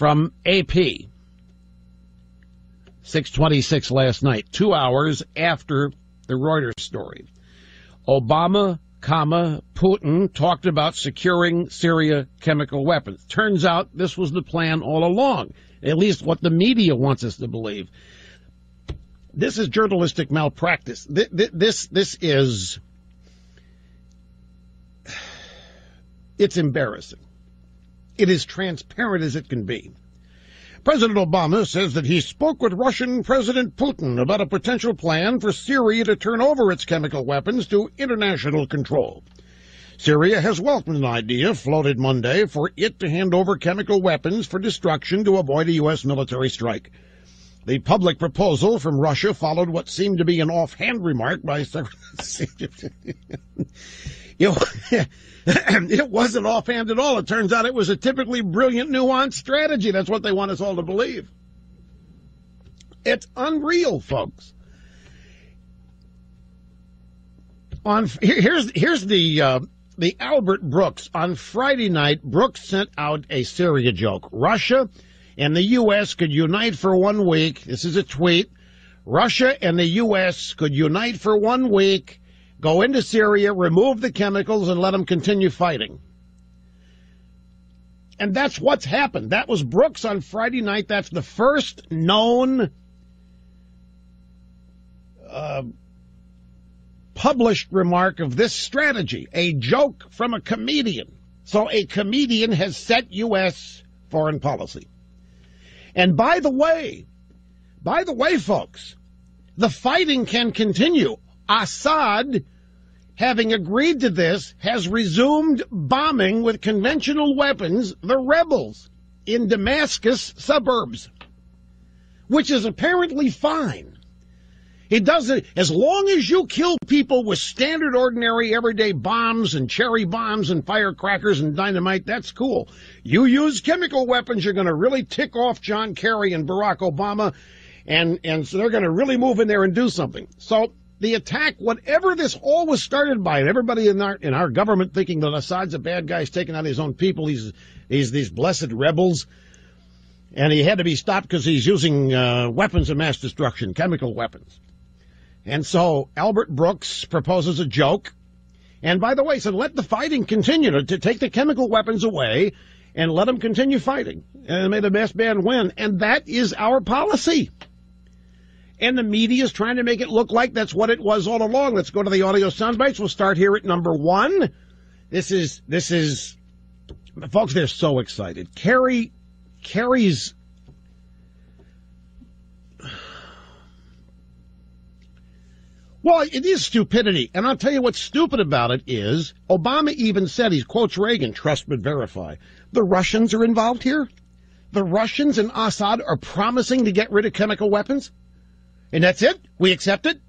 from AP. 6:26 last night, 2 hours after the Reuters story. Obama, Putin talked about securing Syria chemical weapons. Turns out this was the plan all along, at least what the media wants us to believe. This is journalistic malpractice. This is, it's embarrassing. It is transparent as it can be. President Obama says that he spoke with Russian President Putin about a potential plan for Syria to turn over its chemical weapons to international control. Syria has welcomed an idea floated Monday for it to hand over chemical weapons for destruction to avoid a U.S. military strike. The public proposal from Russia followed what seemed to be an offhand remark by several... It wasn't offhand at all. It turns out it was a typically brilliant, nuanced strategy. That's what they want us all to believe. It's unreal, folks. Here's the Albert Brooks. On Friday night, Brooks sent out a Syria joke. Russia and the U.S. could unite for 1 week. This is a tweet. Russia and the U.S. could unite for 1 week, go into Syria, remove the chemicals, and let them continue fighting. And that's what's happened. That was Brooks on Friday night. That's the first known published remark of this strategy, a joke from a comedian. So a comedian has set U.S. foreign policy. And by the way, folks, the fighting can continue. Assad, having agreed to this, has resumed bombing with conventional weapons the rebels in Damascus suburbs, which is apparently fine. It doesn't, as long as you kill people with standard, ordinary, everyday bombs and cherry bombs and firecrackers and dynamite, that's cool. You use chemical weapons, you're going to really tick off John Kerry and Barack Obama, and so they're going to really move in there and do something. So the attack, whatever this all was started by, and everybody in our government thinking that Assad's a bad guy, he's taking out his own people, he's these blessed rebels, and he had to be stopped because he's using weapons of mass destruction, chemical weapons. And so Albert Brooks proposes a joke, and by the way, said let the fighting continue, to take the chemical weapons away and let them continue fighting, and may the best man win. And that is our policy. And the media is trying to make it look like that's what it was all along. Let's go to the audio soundbites. We'll start here at number 1. This is, folks, they're so excited. Kerry's, well, it is stupidity. And I'll tell you what's stupid about it is, Obama even said, he quotes Reagan, trust but verify. The Russians are involved here? The Russians and Assad are promising to get rid of chemical weapons? And that's it? We accept it?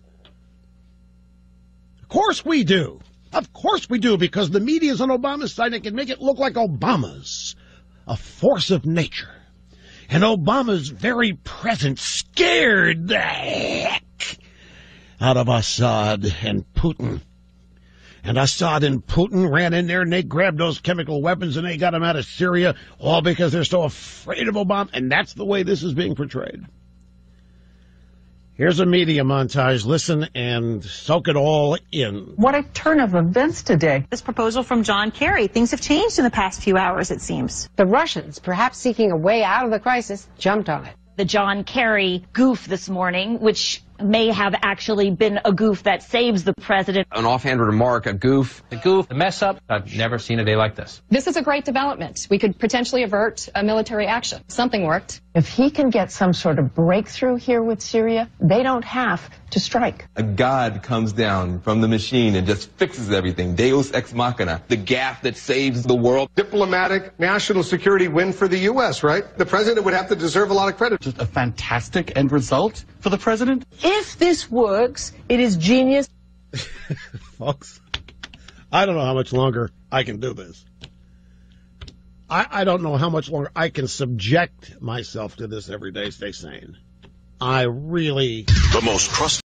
Of course we do. Of course we do, because the media's on Obama's side. It can make it look like Obama's a force of nature. And Obama's very present scared the heck out of Assad and Putin. And Assad and Putin ran in there and they grabbed those chemical weapons and they got them out of Syria, all because they're so afraid of Obama. And that's the way this is being portrayed. Here's a media montage. Listen and soak it all in. What a turn of events today. This proposal from John Kerry. Things have changed in the past few hours, it seems. The Russians, perhaps seeking a way out of the crisis, jumped on it. The John Kerry goof this morning, which may have actually been a goof that saves the president. An offhand remark, a goof. A goof, a mess up. I've never seen a day like this. This is a great development. We could potentially avert a military action. Something worked. If he can get some sort of breakthrough here with Syria, they don't have to strike. A god comes down from the machine and just fixes everything. Deus ex machina. The Gaffe that saves the world. Diplomatic national security win for the U.S., right? The president would have to deserve a lot of credit. Just a fantastic end result for the president. If this works, it is genius. Folks, I don't know how much longer I can do this. I don't know how much longer I can subject myself to this every day. Stay sane. I really... The most trusted